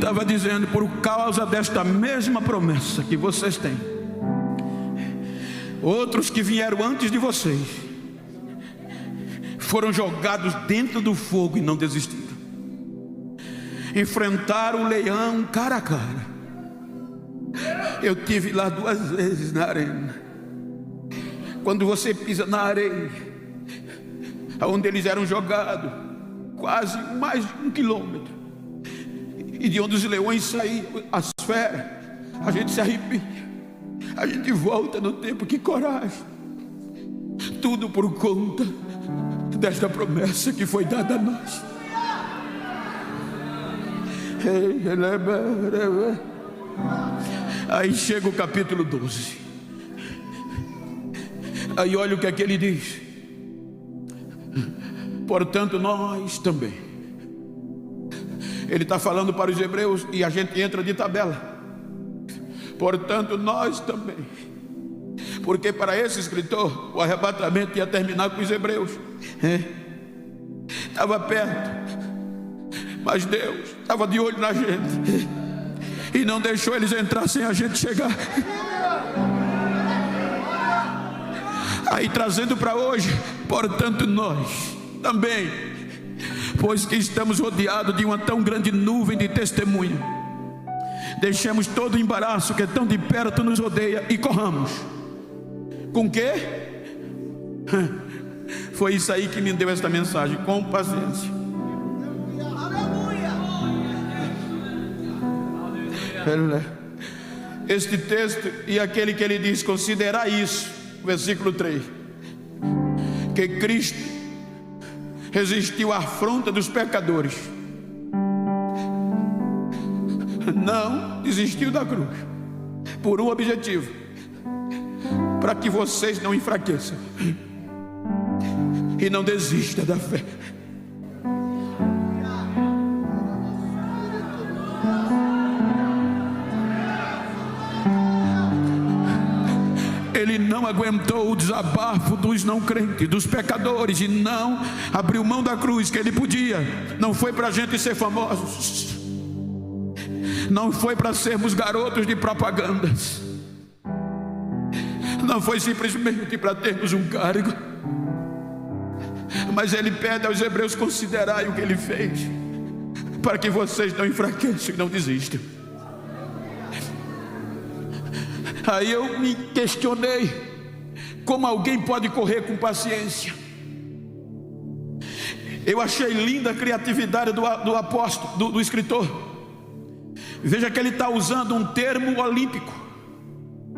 estava dizendo: por causa desta mesma promessa que vocês têm, outros que vieram antes de vocês foram jogados dentro do fogo e não desistiram. Enfrentaram o leão cara a cara. Eu tive lá 2 vezes na arena. Quando você pisa na areia, onde eles eram jogados, quase mais de 1 quilômetro, e de onde os leões saíam, as feras, a gente se arrepia, a gente volta no tempo. Que coragem! Tudo por conta desta promessa que foi dada a nós. Aí chega o capítulo 12. Aí olha o que é que ele diz: portanto nós também. Ele está falando para os hebreus e a gente entra de tabela. Portanto nós também, porque para esse escritor o arrebatamento ia terminar com os hebreus. Estava perto, mas Deus estava de olho na gente e não deixou eles entrar sem a gente chegar. Aí trazendo para hoje: portanto nós também, pois que estamos rodeados de uma tão grande nuvem de testemunha, deixemos todo o embaraço que tão de perto nos rodeia e corramos. Com quê? Foi isso aí que me deu esta mensagem: com paciência. Este texto e aquele que ele diz: considerar isso, versículo 3, que Cristo resistiu à afronta dos pecadores, não desistiu da cruz, por um objetivo: para que vocês não enfraqueçam e não desistam da fé. Ele não aguentou o desabafo dos não crentes, dos pecadores, e não abriu mão da cruz que ele podia. Não foi para a gente ser famosos, não foi para sermos garotos de propagandas, não foi simplesmente para termos um cargo, mas ele pede aos hebreus considerarem o que ele fez, para que vocês não enfraqueçam e não desistam. Aí eu me questionei: como alguém pode correr com paciência? Eu achei linda a criatividade do apóstolo, do escritor. Veja que ele está usando um termo olímpico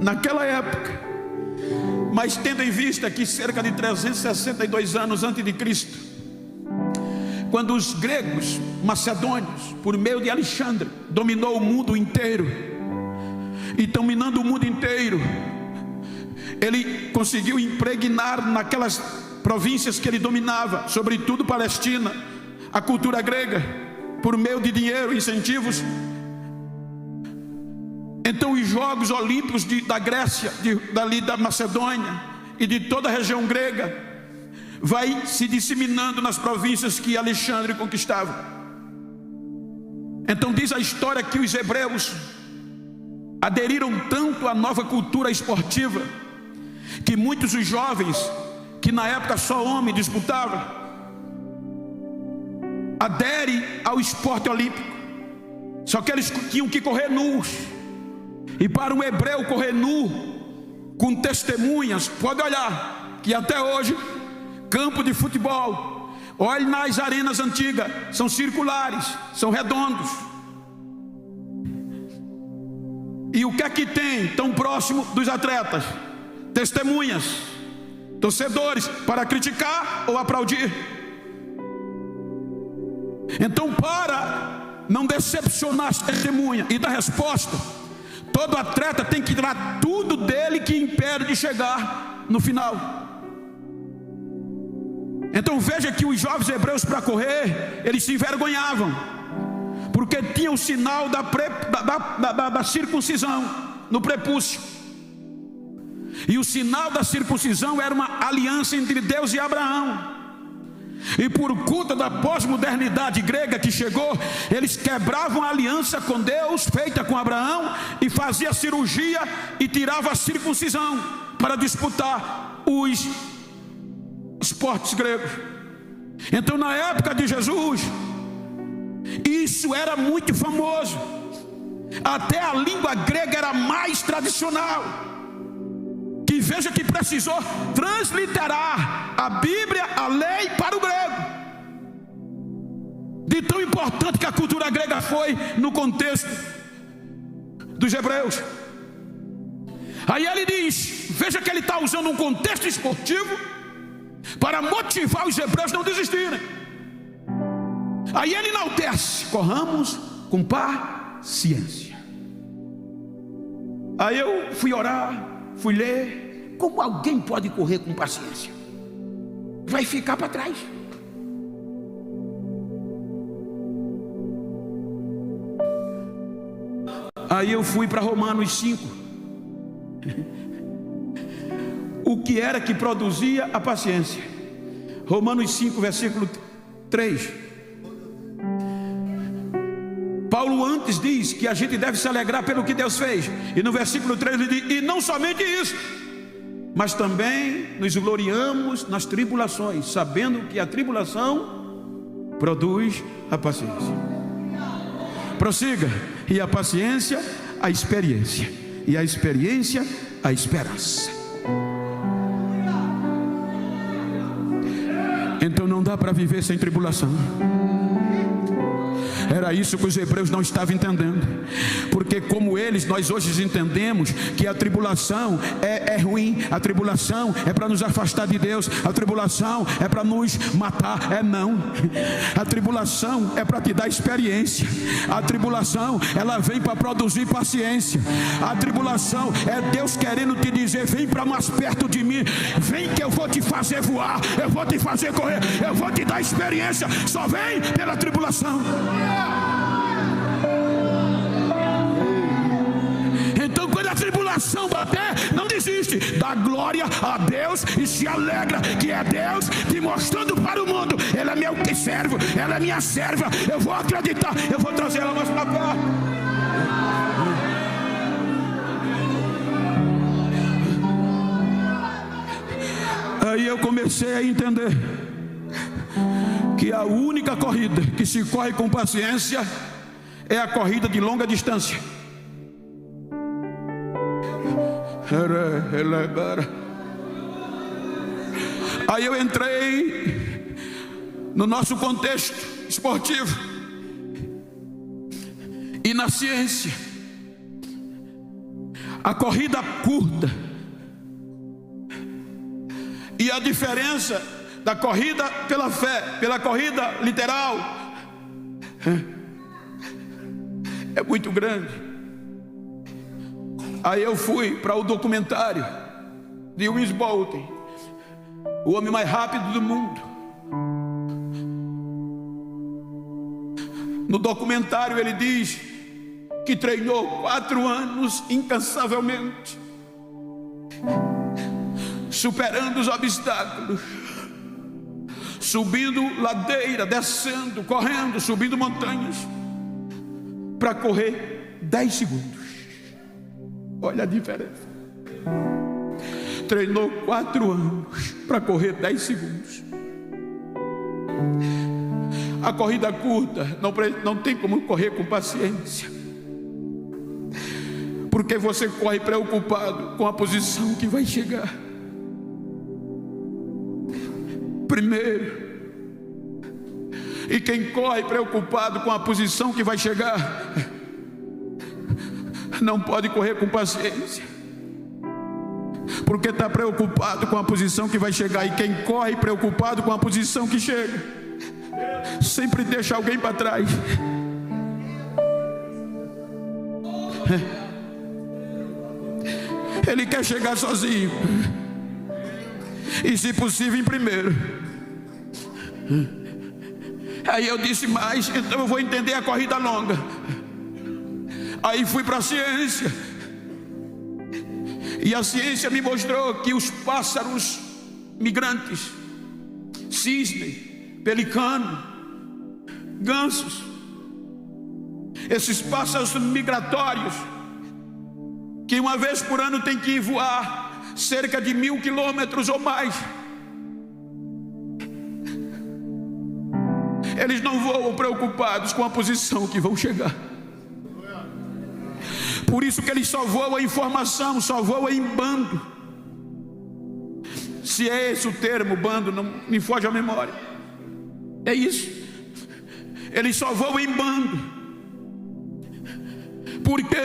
naquela época, mas tendo em vista que cerca de 362 anos antes de Cristo, quando os gregos macedônios, por meio de Alexandre, dominou o mundo inteiro, e dominando o mundo inteiro, ele conseguiu impregnar naquelas províncias que ele dominava, sobretudo Palestina, a cultura grega, por meio de dinheiro, incentivos. Então os Jogos Olímpicos da Grécia, dali da Macedônia e de toda a região grega, vai se disseminando nas províncias que Alexandre conquistava. Então diz a história que os hebreus aderiram tanto à nova cultura esportiva, que muitos dos jovens, que na época só homem disputava, aderem ao esporte olímpico. Só que eles tinham que correr nus, e para um hebreu correr nu, com testemunhas, pode olhar, que até hoje, campo de futebol, olhe nas arenas antigas, são circulares, são redondos. E o que é que tem tão próximo dos atletas? Testemunhas, torcedores, para criticar ou aplaudir. Então, para não decepcionar as testemunhas e dar resposta, todo atleta tem que tirar tudo dele que impede de chegar no final. Então veja que os jovens hebreus, para correr, eles se envergonhavam, porque tinham o sinal da circuncisão no prepúcio. E o sinal da circuncisão era uma aliança entre Deus e Abraão. E por conta da pós-modernidade grega que chegou, eles quebravam a aliança com Deus feita com Abraão e fazia cirurgia e tirava a circuncisão para disputar os esportes gregos. Então, na época de Jesus, isso era muito famoso. Até a língua grega era mais tradicional. Que veja que precisou transliterar a Bíblia, a lei, para o grego. De tão importante que a cultura grega foi no contexto dos hebreus. Aí ele diz, veja que ele está usando um contexto esportivo para motivar os hebreus a não desistirem. Aí ele enaltece: corramos com paciência. Aí eu fui orar, fui ler. Como alguém pode correr com paciência? Vai ficar para trás. Aí eu fui para Romanos 5. O que era que produzia a paciência? Romanos 5, versículo 3. Paulo antes diz que a gente deve se alegrar pelo que Deus fez. E no versículo 3 ele diz: e não somente isso, mas também nos gloriamos nas tribulações, sabendo que a tribulação produz a paciência. Prossiga. E a paciência, a experiência. E a experiência, a esperança. Então não dá para viver sem tribulação. Era isso que os hebreus não estavam entendendo. Porque como eles, nós hoje entendemos que a tribulação é ruim. A tribulação é para nos afastar de Deus. A tribulação é para nos matar. Não. A tribulação é para te dar experiência. A tribulação, ela vem para produzir paciência. A tribulação é Deus querendo te dizer: vem para mais perto de mim. Vem que eu vou te fazer voar. Eu vou te fazer correr. Eu vou te dar experiência. Só vem pela tribulação. Então, quando a tribulação bater, não desiste, dá glória a Deus e se alegra que é Deus te mostrando para o mundo: Ele é meu servo, ela é minha serva. Eu vou acreditar, eu vou trazer ela mais para perto. Aí eu comecei a entender que a única corrida que se corre com paciência é a corrida de longa distância. Aí eu entrei no nosso contexto esportivo e na ciência. A corrida curta e a diferença da corrida pela fé, pela corrida literal, é muito grande. Aí eu fui para o documentário de Usain Bolt, o homem mais rápido do mundo. No documentário ele diz que treinou 4 anos incansavelmente, superando os obstáculos, subindo ladeira, descendo, correndo, subindo montanhas, para correr 10 segundos. Olha a diferença. Treinou 4 anos para correr 10 segundos. A corrida curta não tem como correr com paciência, porque você corre preocupado com a posição que vai chegar primeiro. E quem corre preocupado com a posição que vai chegar não pode correr com paciência, porque está preocupado com a posição que vai chegar. E quem corre preocupado com a posição que chega sempre deixa alguém para trás. Ele quer chegar sozinho e, se possível, em primeiro. Aí eu disse: mas então eu vou entender a corrida longa. Aí fui para a ciência, e a ciência me mostrou que os pássaros migrantes, cisne, pelicano, gansos, esses pássaros migratórios, que uma vez por ano tem que voar cerca de 1000 quilômetros ou mais. Eles não voam preocupados com a posição que vão chegar. Por isso que eles só voam em formação, só voam em bando. Se é esse o termo, bando, não me foge a memória. É isso. Eles só voam em bando. Porque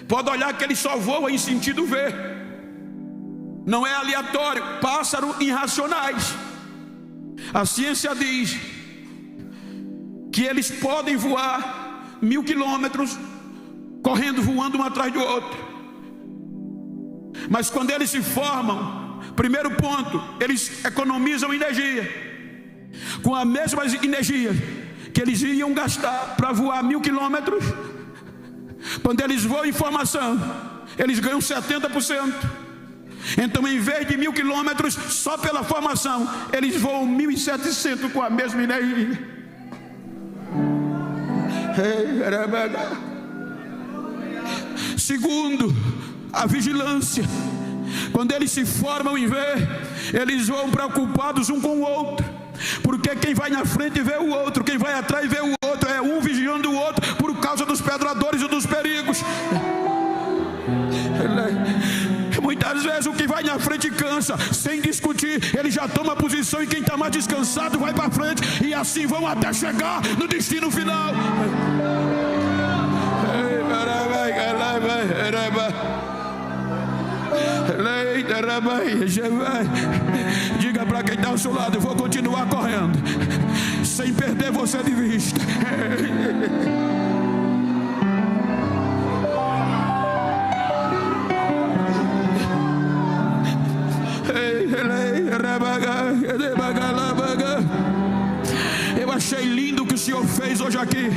pode olhar que eles só voam em sentido V. Não é aleatório. Pássaro irracionais. A ciência diz que eles podem voar 1000 quilômetros, correndo, voando um atrás do outro. Mas quando eles se formam, primeiro ponto, eles economizam energia. Com a mesma energia que eles iriam gastar para voar 1000 quilômetros, quando eles voam em formação, eles ganham 70%. Então, em vez de 1000 quilômetros, só pela formação, eles voam 1700 com a mesma energia. Segundo, a vigilância. Quando eles se formam em V, eles vão preocupados um com o outro, porque quem vai na frente vê o outro, quem vai atrás vê o outro, é um vigiando o outro por causa dos pedradores e dos perigos. Muitas vezes o que vai na frente cansa, sem discutir, ele já toma posição, e quem está mais descansado vai para frente, e assim vão até chegar no destino final. Diga para quem está ao seu lado: eu vou continuar correndo, sem perder você de vista. Eu achei lindo o que o Senhor fez hoje aqui,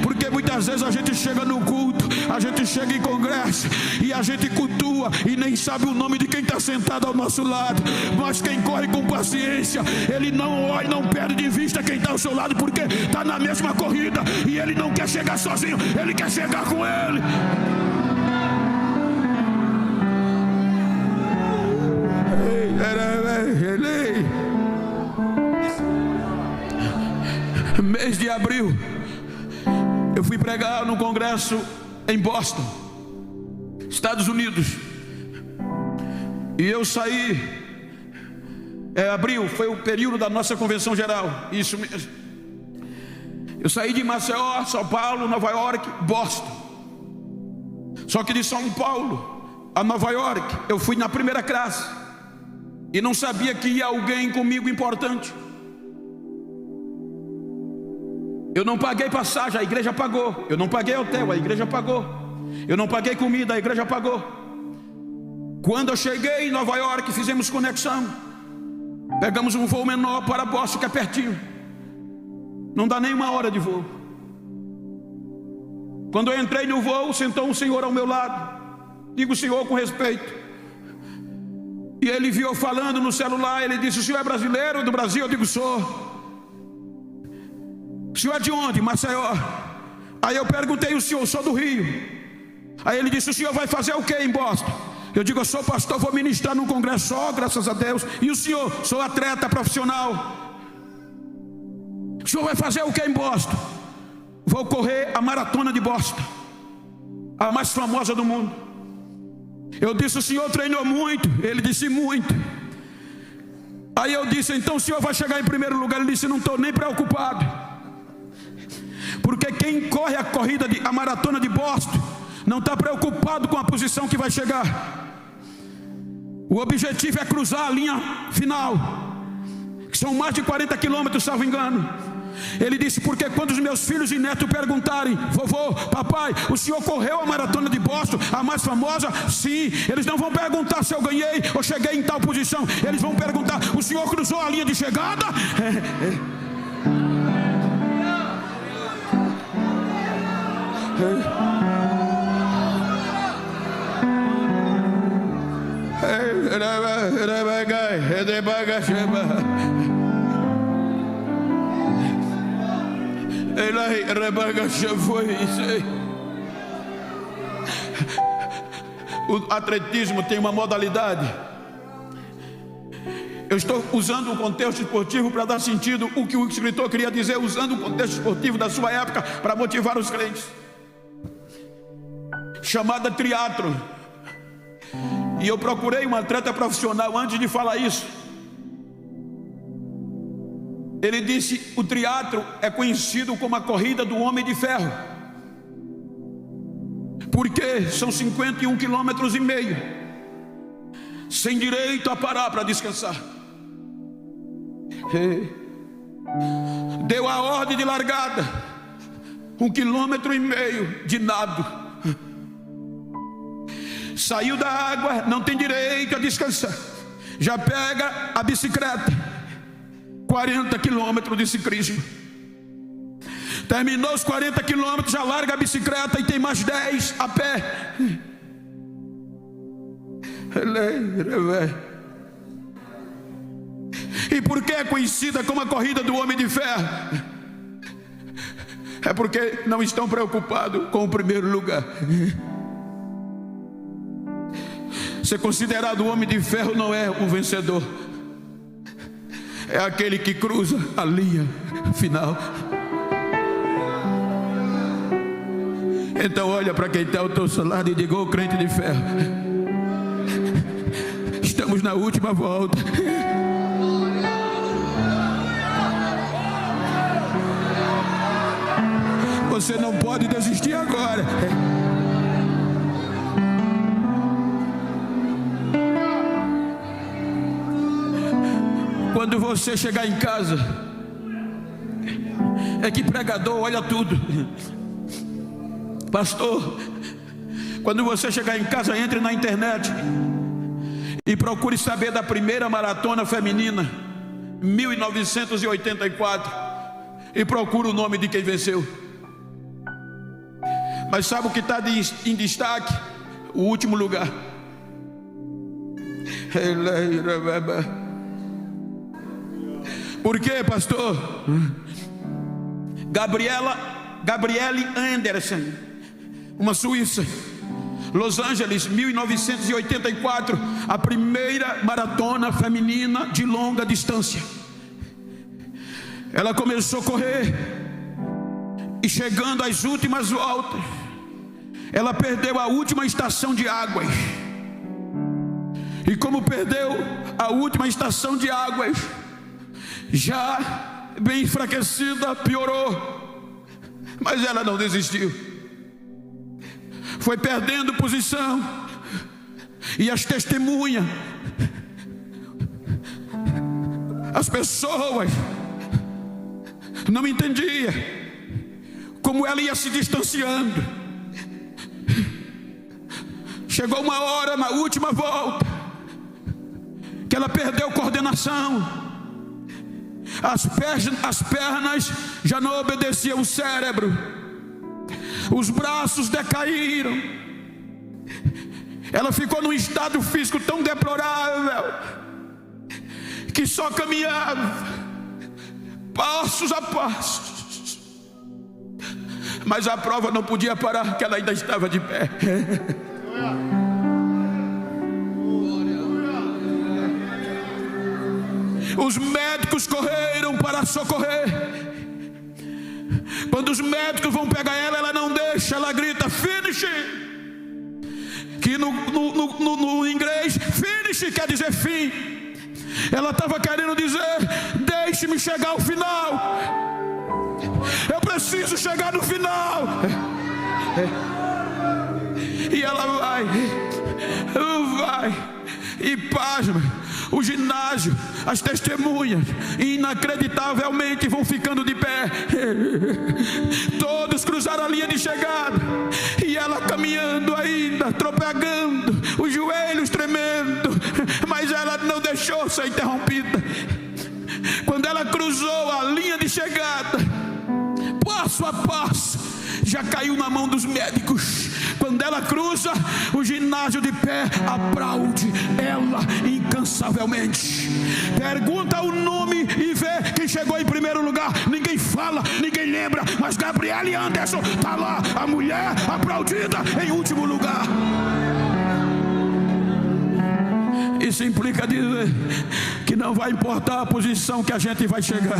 porque muitas vezes a gente chega no culto, a gente chega em congresso e a gente cultua e nem sabe o nome de quem está sentado ao nosso lado. Mas quem corre com paciência, ele não olha, não perde de vista quem está ao seu lado, porque está na mesma corrida e ele não quer chegar sozinho, ele quer chegar com ele. Mês de abril, eu fui pregar num congresso em Boston, Estados Unidos, e eu saí. Abril foi o período da nossa convenção geral, isso mesmo. Eu saí de Maceió, São Paulo, Nova York, Boston. Só que de São Paulo a Nova York eu fui na primeira classe, e não sabia que ia alguém comigo importante. Eu não paguei passagem, a igreja pagou. Eu não paguei hotel, a igreja pagou. Eu não paguei comida, a igreja pagou. Quando eu cheguei em Nova York, fizemos conexão. Pegamos um voo menor para Boston, que é pertinho. Não dá nem 1 hora de voo. Quando eu entrei no voo, sentou um senhor ao meu lado. Digo senhor com respeito. E ele viu eu falando no celular. Ele disse: o senhor é brasileiro do Brasil? Eu digo: sou. O senhor é de onde? Maceió. Aí eu perguntei: o senhor? Sou do Rio. Aí ele disse: o senhor vai fazer o que em Boston? Eu digo: eu sou pastor, vou ministrar num congresso só, graças a Deus. E o senhor? Sou atleta profissional. O senhor vai fazer o que em Boston? Vou correr a maratona de Boston, a mais famosa do mundo. Eu disse: o senhor treinou muito? Ele disse: muito. Aí eu disse: então o senhor vai chegar em primeiro lugar? Ele disse: não estou nem preocupado, porque quem corre a maratona de Boston não está preocupado com a posição que vai chegar. O objetivo é cruzar a linha final, que são mais de 40 quilômetros, salvo engano. Ele disse: porque quando os meus filhos e netos perguntarem: vovô, papai, o senhor correu a maratona de Boston, a mais famosa? Sim. Eles não vão perguntar se eu ganhei ou cheguei em tal posição. Eles vão perguntar: o senhor cruzou a linha de chegada? O atletismo tem uma modalidade. Eu estou usando o contexto esportivo para dar sentido o que o escritor queria dizer, usando o contexto esportivo da sua época para motivar os crentes. Chamada triatlo. E eu procurei um atleta profissional antes de falar isso. Ele disse: o triatlo é conhecido como a corrida do homem de ferro, porque são 51,5 quilômetros, sem direito a parar para descansar. Deu a ordem de largada, 1,5 quilômetro de nado. Saiu da água, não tem direito a descansar. Já pega a bicicleta, 40 quilômetros de ciclismo. Terminou os 40 quilômetros, já larga a bicicleta e tem mais 10 a pé. E por que é conhecida como a corrida do homem de ferro? É porque não estão preocupados com o primeiro lugar. Ser considerado homem de ferro não é um vencedor, é aquele que cruza a linha final. Então olha para quem está ao teu lado e diga: ô crente de ferro, estamos na última volta. Você não pode desistir agora. Quando você chegar em casa, é que pregador olha tudo. Pastor, quando você chegar em casa, entre na internet e procure saber da primeira maratona feminina, 1984, e procure o nome de quem venceu. Mas sabe o que está em destaque? O último lugar. Por quê, pastor? Gabriele Anderson, uma suíça, Los Angeles, 1984, a primeira maratona feminina de longa distância. Ela começou a correr e, chegando às últimas voltas, ela perdeu a última estação de águas. E como perdeu a última estação de águas, já bem enfraquecida, piorou. Mas ela não desistiu. Foi perdendo posição. E as testemunhas, as pessoas não entendiam como ela ia se distanciando. Chegou uma hora na última volta que ela perdeu coordenação. As pernas já não obedeciam o cérebro. Os braços decaíram. Ela ficou num estado físico tão deplorável que só caminhava passos a passos. Mas a prova não podia parar, porque ela ainda estava de pé. Os médicos correram para socorrer. Quando os médicos vão pegar ela, ela não deixa, ela grita finish, que no inglês finish quer dizer fim. Ela estava querendo dizer: deixe-me chegar ao final, eu preciso chegar no final. E ela vai, e pasma, o ginásio, as testemunhas, inacreditavelmente vão ficando de pé. Todos cruzaram a linha de chegada, e ela caminhando ainda, tropegando, os joelhos tremendo, mas ela não deixou ser interrompida. Quando ela cruzou a linha de chegada, passo a passo, já caiu na mão dos médicos. Quando ela cruza, o ginásio de pé aplaude ela incansavelmente. Pergunta o nome e vê quem chegou em primeiro lugar. Ninguém fala, ninguém lembra, mas Gabriela e Anderson está lá, a mulher aplaudida em último lugar. Isso implica dizer que não vai importar a posição que a gente vai chegar.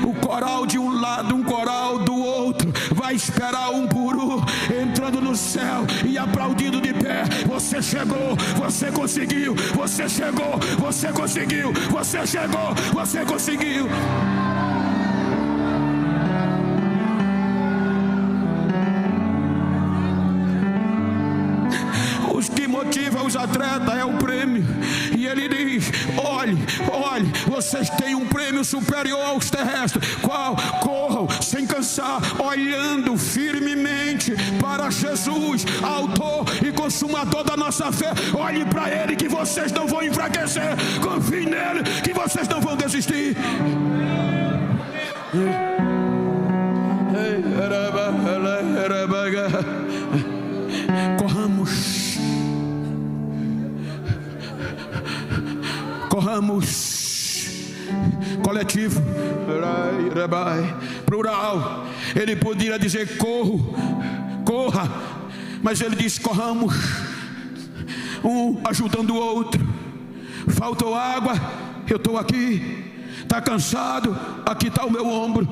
O coral de um lado, um coral do outro, vai esperar um por um, entrando no céu e aplaudindo de pé. Você chegou, você conseguiu, você chegou, você conseguiu, você chegou, você conseguiu. Os que motivam os atletas é o prêmio. E ele diz: olhe, vocês têm um prêmio superior aos terrestres. Qual? Corram sem cansar, olhando firmemente para Jesus, autor e consumador da nossa fé. Olhe para Ele, que vocês não vão enfraquecer. Confie nele, que vocês não vão desistir. Corramos, coletivo, plural. Ele poderia dizer corra, mas ele diz corramos, um ajudando o outro. Faltou água, eu estou aqui. Está cansado, aqui está o meu ombro.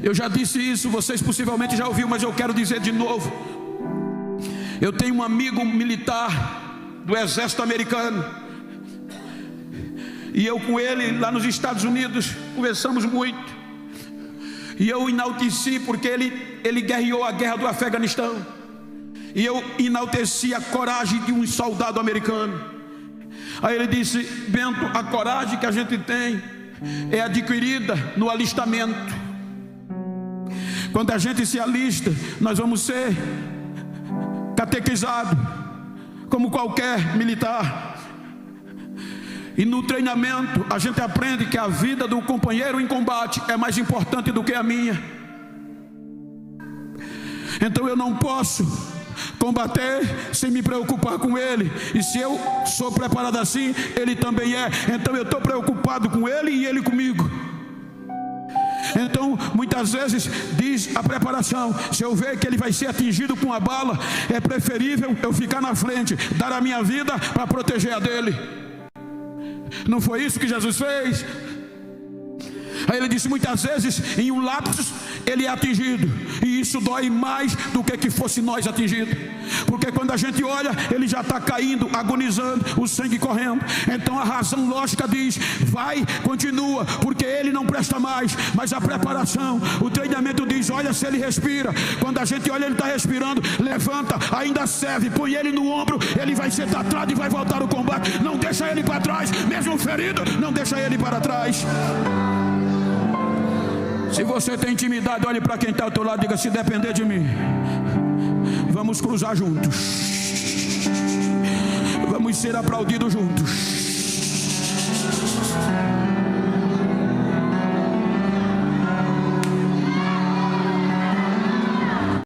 Eu já disse isso, vocês possivelmente já ouviram, mas eu quero dizer de novo. Eu tenho um amigo militar do exército americano, e eu com ele lá nos Estados Unidos conversamos muito, e eu enalteci porque ele guerreou a guerra do Afeganistão, e eu enalteci a coragem de um soldado americano. Aí ele disse: Bento, a coragem que a gente tem é adquirida no alistamento. Quando a gente se alista, nós vamos ser catequizados como qualquer militar. E no treinamento a gente aprende que a vida do companheiro em combate é mais importante do que a minha. Então eu não posso combater sem me preocupar com ele. E se eu sou preparado assim, ele também é. Então eu estou preocupado com ele e ele comigo. Então muitas vezes diz a preparação: se eu ver que ele vai ser atingido com a bala, é preferível eu ficar na frente, dar a minha vida para proteger a dele. Não foi isso que Jesus fez? Aí ele disse: muitas vezes em um lapsus ele é atingido, e isso dói mais do que fosse nós atingidos, porque quando a gente olha, ele já está caindo, agonizando, o sangue correndo. Então a razão lógica diz: vai, continua, porque ele não presta mais. Mas a preparação, o treinamento diz: olha se ele respira. Quando a gente olha, ele está respirando, levanta, ainda serve, põe ele no ombro, ele vai ser tratado e vai voltar ao combate. Não deixa ele para trás, mesmo ferido, não deixa ele para trás. Se você tem intimidade, olhe para quem está ao teu lado e diga: se depender de mim, vamos cruzar juntos, vamos ser aplaudidos juntos.